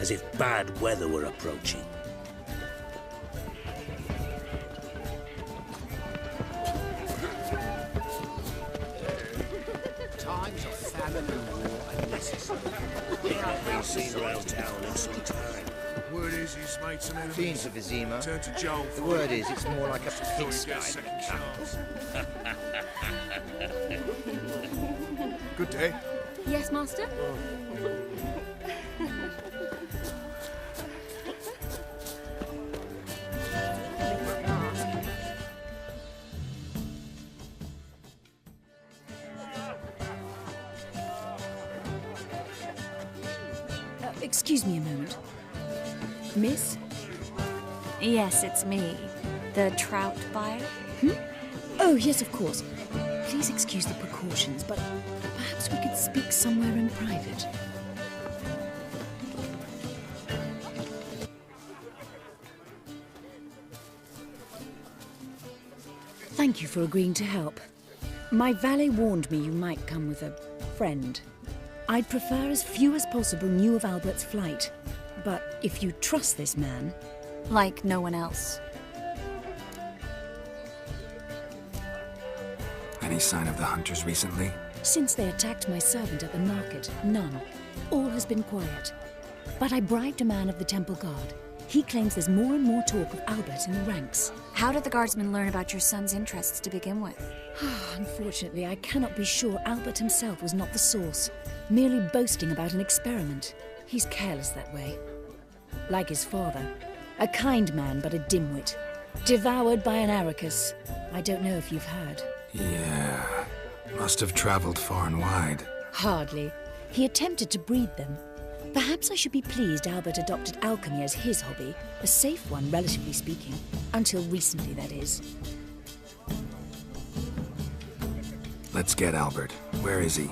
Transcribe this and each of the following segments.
as if bad weather were approaching. Times of famine and war are necessary. They haven't been seen around town in some time. Word is he's made some enemies. Fiends of Vizima. Turn to Joel. The word is it's more like a pigsty. Good day. Yes, Master? Excuse me a moment. Miss? Yes, it's me. The trout buyer? Oh, yes, of course. Please excuse the precautions, but perhaps we could speak somewhere in private. Thank you for agreeing to help. My valet warned me you might come with a friend. I'd prefer as few as possible knew of Albert's flight. But if you trust this man... Like no one else. Any sign of the hunters recently? Since they attacked my servant at the market, none. All has been quiet. But I bribed a man of the Temple Guard. He claims there's more and more talk of Albert in the ranks. How did the guardsmen learn about your son's interests to begin with? Unfortunately, I cannot be sure Albert himself was not the source. Merely boasting about an experiment. He's careless that way. Like his father. A kind man, but a dimwit. Devoured by an Arachus. I don't know if you've heard. Yeah. Must have traveled far and wide. Hardly. He attempted to breed them. Perhaps I should be pleased Albert adopted alchemy as his hobby. A safe one, relatively speaking. Until recently, that is. Let's get Albert. Where is he?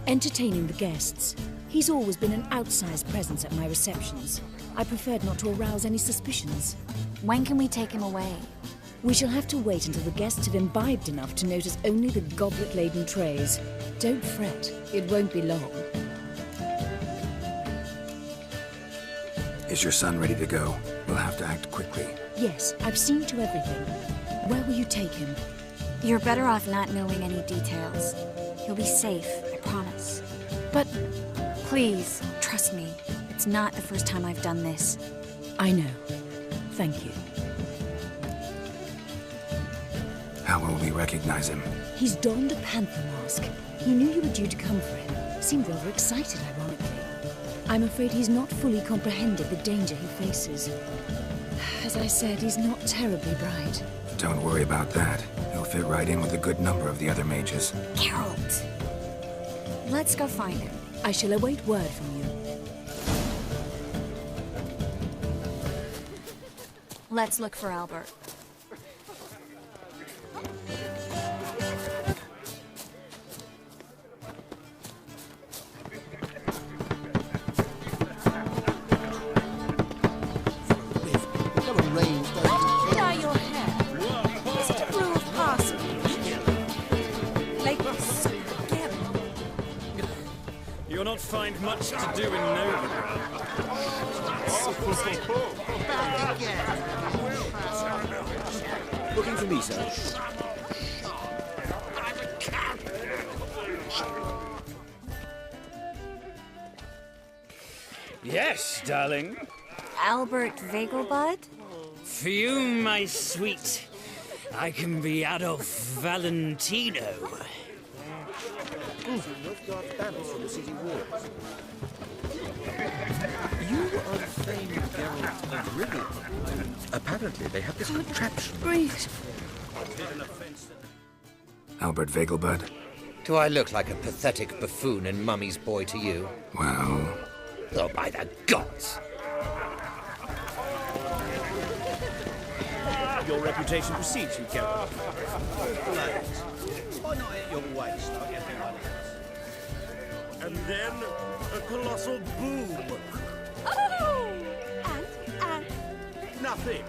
Entertaining the guests. He's always been an outsized presence at my receptions. I preferred not to arouse any suspicions. When can we take him away? We shall have to wait until the guests have imbibed enough to notice only the goblet-laden trays. Don't fret, it won't be long. Is your son ready to go? We'll have to act quickly. Yes, I've seen to everything. Where will you take him? You're better off not knowing any details. He'll be safe, I promise. But... Please, trust me. It's not the first time I've done this. I know. Thank you. How will we recognize him? He's donned a panther mask. He knew you were due to come for him. Seemed rather excited, ironically. I'm afraid he's not fully comprehended the danger he faces. As I said, he's not terribly bright. Don't worry about that. He'll fit right in with a good number of the other mages. Geralt! Let's go find him. I shall await word from you. Let's look for Albert. Dye your hair. Is it a brew of parsonage? Ladies, get You'll not find much to do in Novigrad. Back again. Looking for me, sir? Yes, darling. Albert Vegelbud? For you, my sweet, I can be Adolf Valentino. Northgard banners from the city walls. You are the famed Geralt of Rivia. Apparently they have this contraption. Breathe. Albert Vegelbud? Do I look like a pathetic buffoon and Mummy's boy to you? Well... Oh, by the gods! Your reputation precedes you, Geralt. Why not at your waist like everyone else? And then a colossal boom. Oh! And? Nothing.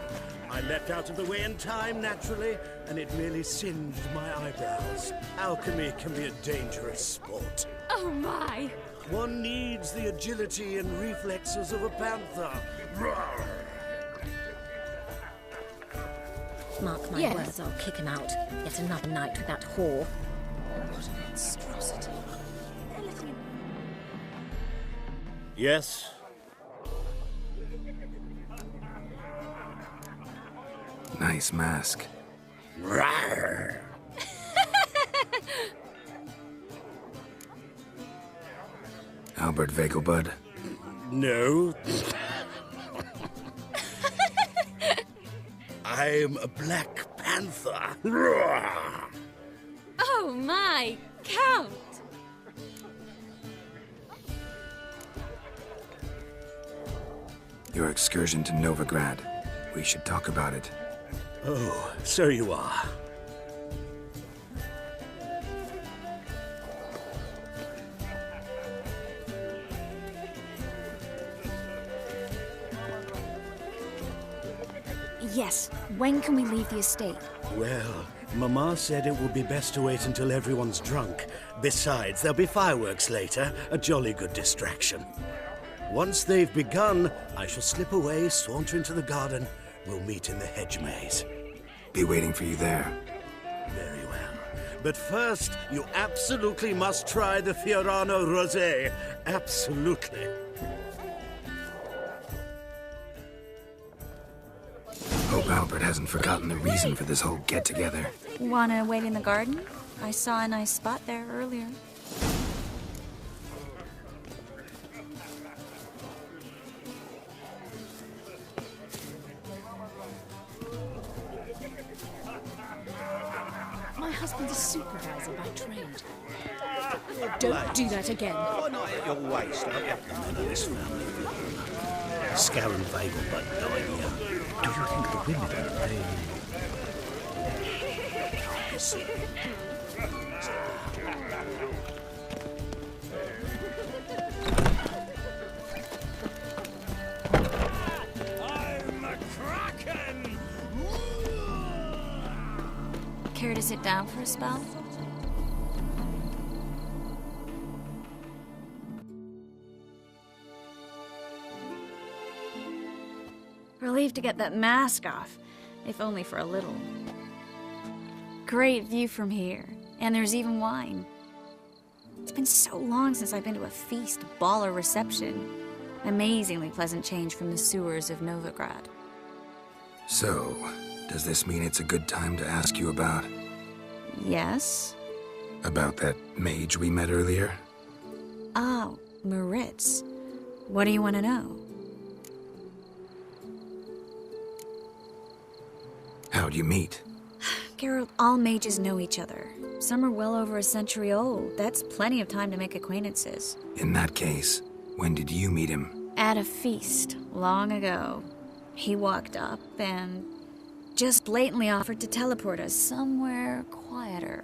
I leapt out of the way in time, naturally, and it merely singed my eyebrows. Alchemy can be a dangerous sport. Oh my! One needs the agility and reflexes of a panther. Roar. Mark my Yes. words, I'll kick him out. Yet another night with that whore. What a monstrosity. Yes? Nice mask. Roar. Albert Vegelbud. No. I'm a Black Panther. Roar. Oh my, Count! Your excursion to Novigrad. We should talk about it. Oh, so you are. Yes, when can we leave the estate? Well, Mama said it would be best to wait until everyone's drunk. Besides, there'll be fireworks later, a jolly good distraction. Once they've begun, I shall slip away, saunter into the garden. We'll meet in the hedge maze. Be waiting for you there. Very well. But first, you absolutely must try the Fiorano Rosé. Absolutely. Hope Albert hasn't forgotten the reason for this whole get-together. Wanna wait in the garden? I saw a nice spot there earlier. My husband's a supervisor by trade. Don't do that again. Why not at your waist like every man of this family? Scarron Vegelbud died here. Do you think the women, I'm a kraken! Care to sit down for a spell? Relieved to get that mask off, if only for a little. Great view from here, and there's even wine. It's been so long since I've been to a feast, ball, or reception. Amazingly pleasant change from the sewers of Novigrad. So, does this mean it's a good time to ask you about... Yes? about that mage we met earlier? Oh, Moritz. What do you want to know? How'd you meet? Geralt, all mages know each other. Some are well over a century old. That's plenty of time to make acquaintances. In that case, when did you meet him? At a feast, long ago. He walked up and just blatantly offered to teleport us somewhere quieter.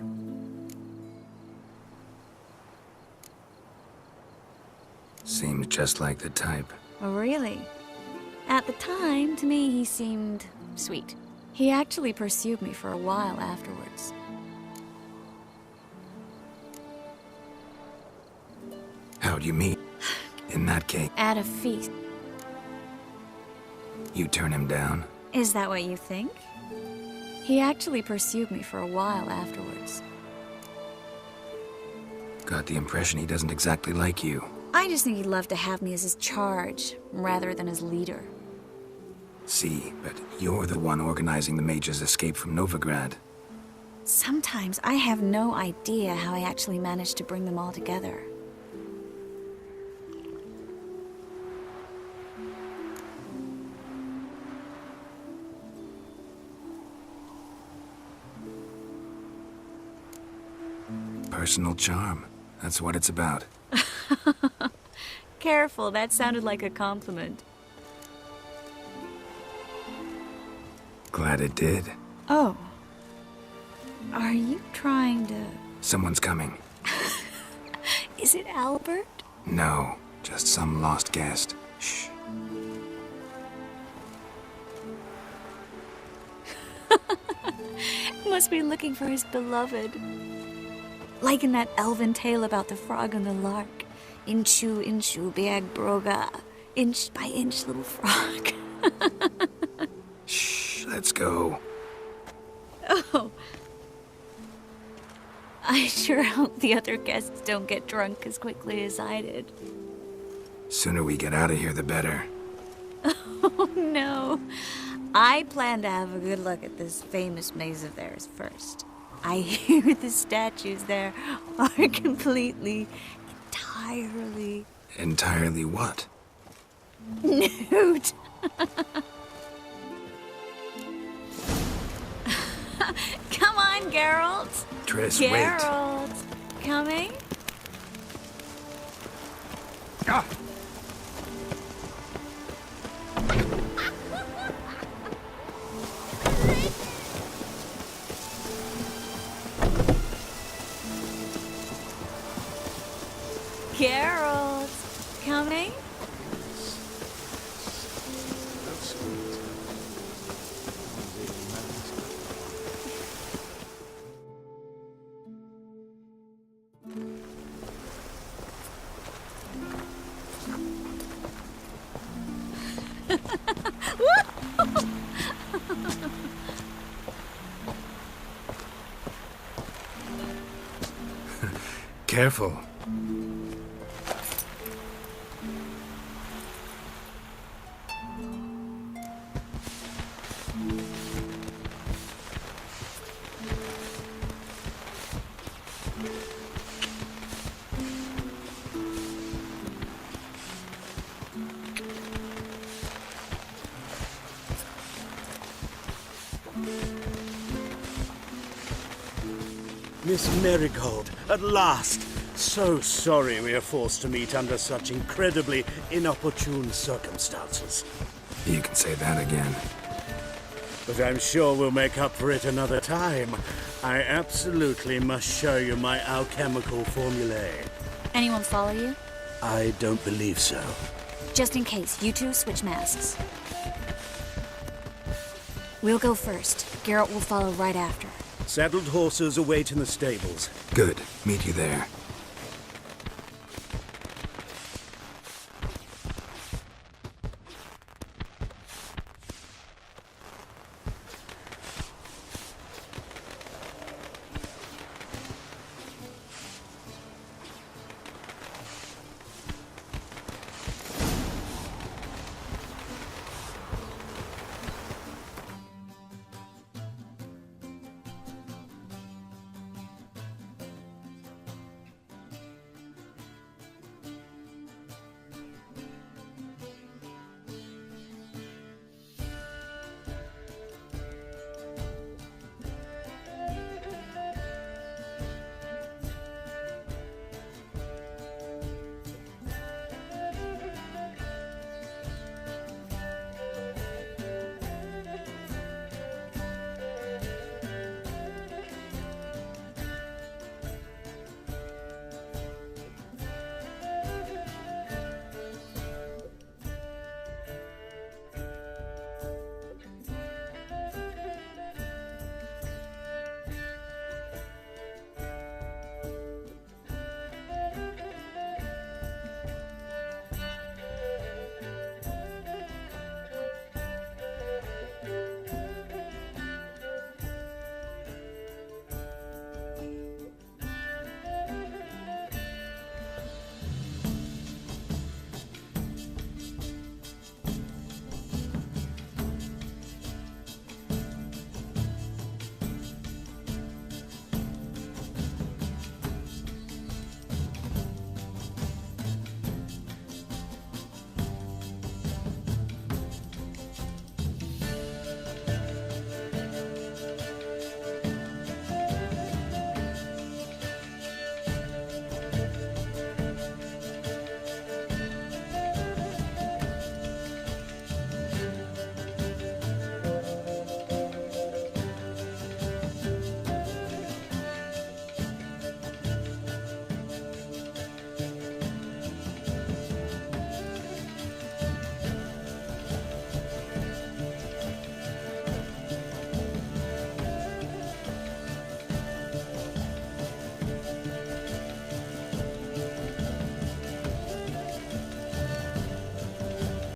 Seemed just like the type. Oh, really? At the time, to me, he seemed sweet. He actually pursued me for a while afterwards. How'd you meet? In that case, At a feast. you turn him down? Is that what you think? He actually pursued me for a while afterwards. Got the impression he doesn't exactly like you. I just think he'd love to have me as his charge, rather than his leader. See, but you're the one organizing the mage's escape from Novigrad. Sometimes I have no idea how I actually managed to bring them all together. Personal charm. That's what it's about. Careful, that sounded like a compliment. Glad it did. Oh. Are you trying to... Someone's coming. Is it Albert? No, just some lost guest. Shh. Must be looking for his beloved. Like in that elven tale about the frog and the lark. Inchu, inchu, bag broga. Inch by inch, little frog. Shh, let's go. Oh. I sure hope the other guests don't get drunk as quickly as I did. Sooner we get out of here, the better. Oh, no. I plan to have a good look at this famous maze of theirs first. I hear the statues there are entirely... Entirely what? nude. Come on, Geralt. Triss, Geralt. Coming? Ah. Geralt. Coming? Careful. Miss Marigold, at last! So sorry we are forced to meet under such incredibly inopportune circumstances. You can say that again. But I'm sure we'll make up for it another time. I absolutely must show you my alchemical formulae. Anyone follow you? I don't believe so. Just in case, you two switch masks. We'll go first. Geralt will follow right after. Saddled horses await in the stables. Good. Meet you there.